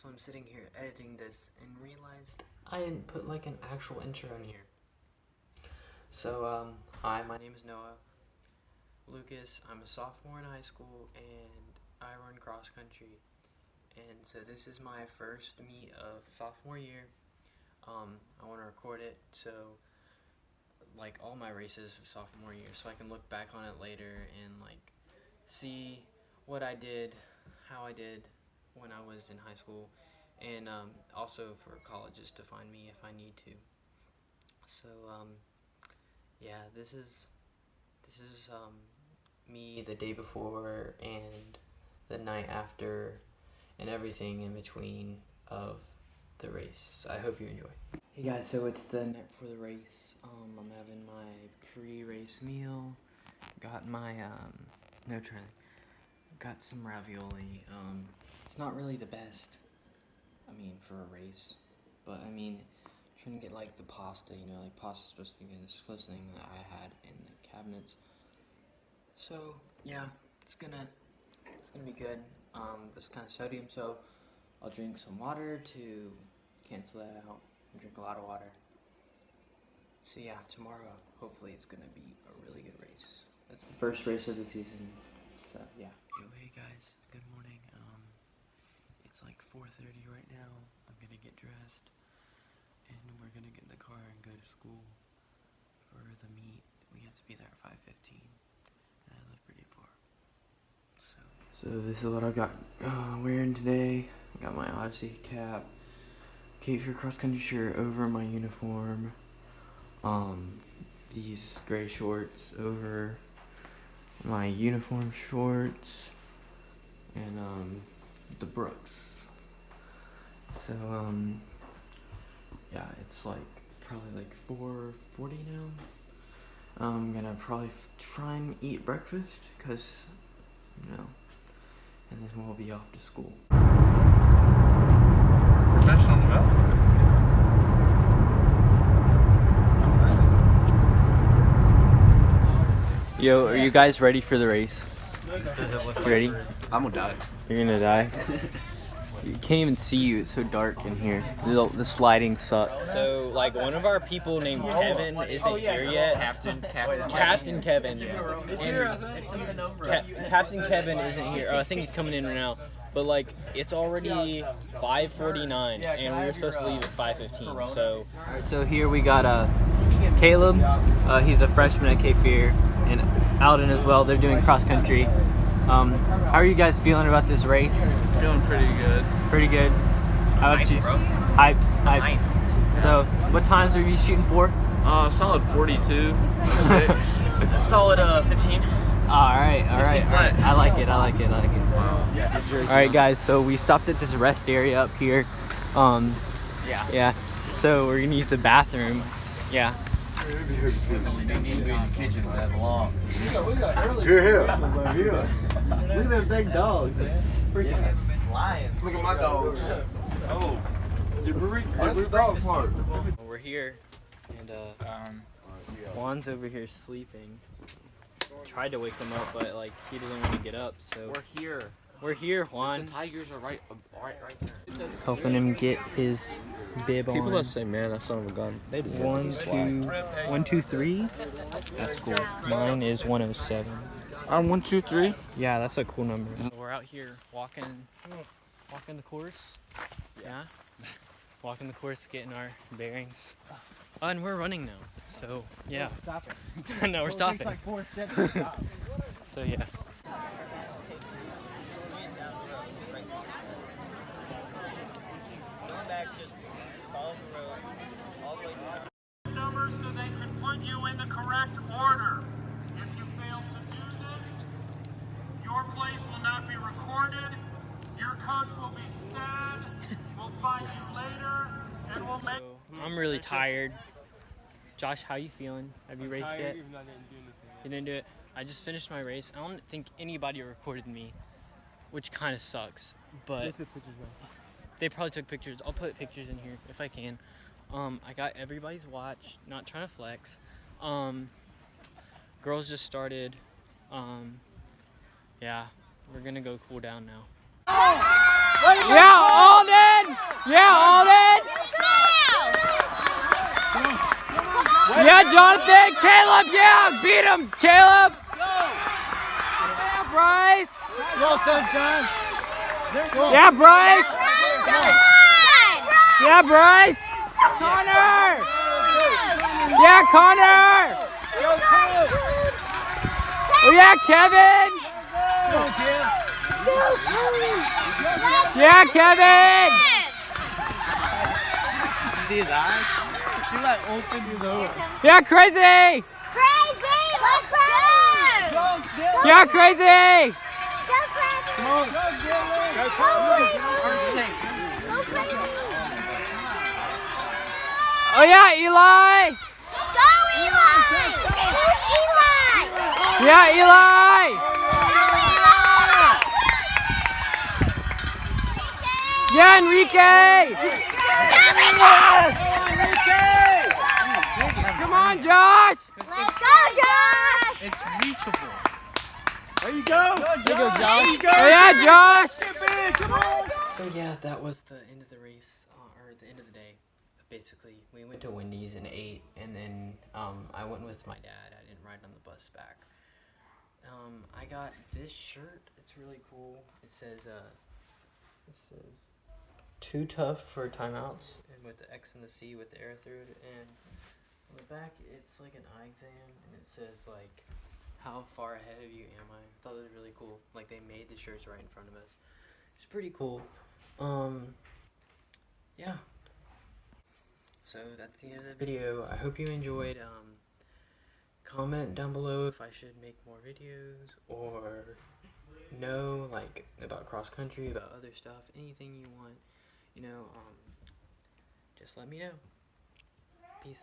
So I'm sitting here editing this and realized I didn't put like an actual intro in here. So, hi, my name is Noah Lucas. I'm a sophomore in high school and I run cross country. And so this is my first meet of sophomore year. I want to record it so like all my races of sophomore year so I can look back on it later and like see what I did, how I did when I was in high school, and also for colleges to find me if I need to. So yeah, this is me the day before and the night after and everything in between of the race. I hope you enjoy. Hey guys, so it's the night before the race. I'm having my pre-race meal. Got my got some ravioli. It's not really the best, I mean, for a race, but I mean, trying to get like the pasta, you know, like pasta's supposed to be the closest thing that I had in the cabinets. So yeah, it's gonna be good. It's kind of sodium, so I'll drink some water to cancel that out. Drink a lot of water. So yeah, tomorrow hopefully it's gonna be a really good race. That's the first race of the season. So yeah. Yo, hey guys, good morning. It's like 4:30 right now. I'm gonna get dressed and we're gonna get in the car and go to school for the meet. We have to be there at 5:15. And I live pretty far. So this is what I got wearing today. I got my Odyssey cap, Cape Fear cross country shirt over my uniform. These gray shorts over my uniform shorts, and the Brooks. So yeah, it's like probably like 4:40 now. I'm gonna probably try and eat breakfast, cause you know, and then we'll be off to school. Professional development. Yo, are you guys ready for the race? You ready? I'm gonna die. You're gonna die? You can't even see you, it's so dark in here. The sliding sucks. So, like, one of our people named Kevin isn't here yet. Captain Kevin. Captain Kevin isn't here. Oh, I think he's coming in right now. But, like, it's already 5:49, and we were supposed to leave at 5:15, so... Alright, so here we got Caleb. He's a freshman at Cape Fear, and Alden as well. They're doing cross country. How are you guys feeling about this race? Feeling pretty good. Pretty good. How about you? Hype. So, what times are you shooting for? Solid 42. Solid 15. Alright. I like it. Alright guys, so we stopped at this rest area up here. Yeah. So we're gonna use the bathroom. Yeah. Here. Look at them big dogs, man. Freaking lions. Look at my dogs. Oh. That's the dog part. We're here, and Juan's over here sleeping. Tried to wake him up, but like he doesn't want to get up. So we're here, Juan. The tigers are right there. Helping him get his bib on. People that say, man, that son of a gun. They do. 1, 2, 3. That's cool. Mine is 107. I'm 1, 2, 3. Yeah, that's a cool number. So we're out here walking the course. Yeah. Walking the course, getting our bearings. And we're running now. So yeah. No, we're stopping. So yeah. Numbers so they can put you in the correct order. If you fail to do this, your place will not be recorded. Your coach will be sad. We'll find you later, and we'll make. So, I'm really tired. Josh, how you feeling? Have you raced yet? Even though I didn't do anything. You didn't do it? I just finished my race. I don't think anybody recorded me, which kind of sucks. But They took pictures though. they probably took pictures. I'll put pictures in here if I can. I got everybody's watch. Not trying to flex. Girls just started. Yeah, we're gonna go cool down now. Yeah, Alden! Yeah, Jonathan, Caleb, yeah, beat him, Caleb. Yeah, Bryce. Go, Sunshine. Yeah, Bryce. Yeah, Bryce. Connor. Yeah, Connor. Oh yeah, Kevin. Yeah, Kevin. See his eyes? He like opened his eyes. Yeah, Crazy. Crazy, let's go! Yeah, Crazy. Come on. Oh yeah, Eli. Go, Eli! Eli! Yeah, Eli. Yeah, Enrique. Come on, Josh. Let's go, Josh! It's reachable. There you go. There you go, Josh. Oh yeah, Josh. So yeah, that was the end of the race, or the end of the day. Basically, we went to Wendy's and ate, and then I went with my dad. I didn't ride on the bus back. I got this shirt. It's really cool. It says "Too tough for timeouts," and with the X and the C with the arrow through it, and on the back it's like an eye exam, and it says like, "How far ahead of you am I?" I thought it was really cool. Like they made the shirts right in front of us. It's pretty cool. Yeah. So that's the end of the video. I hope you enjoyed. Comment down below if I should make more videos, or know like about cross country, about other stuff, anything you want, just let me know. Peace.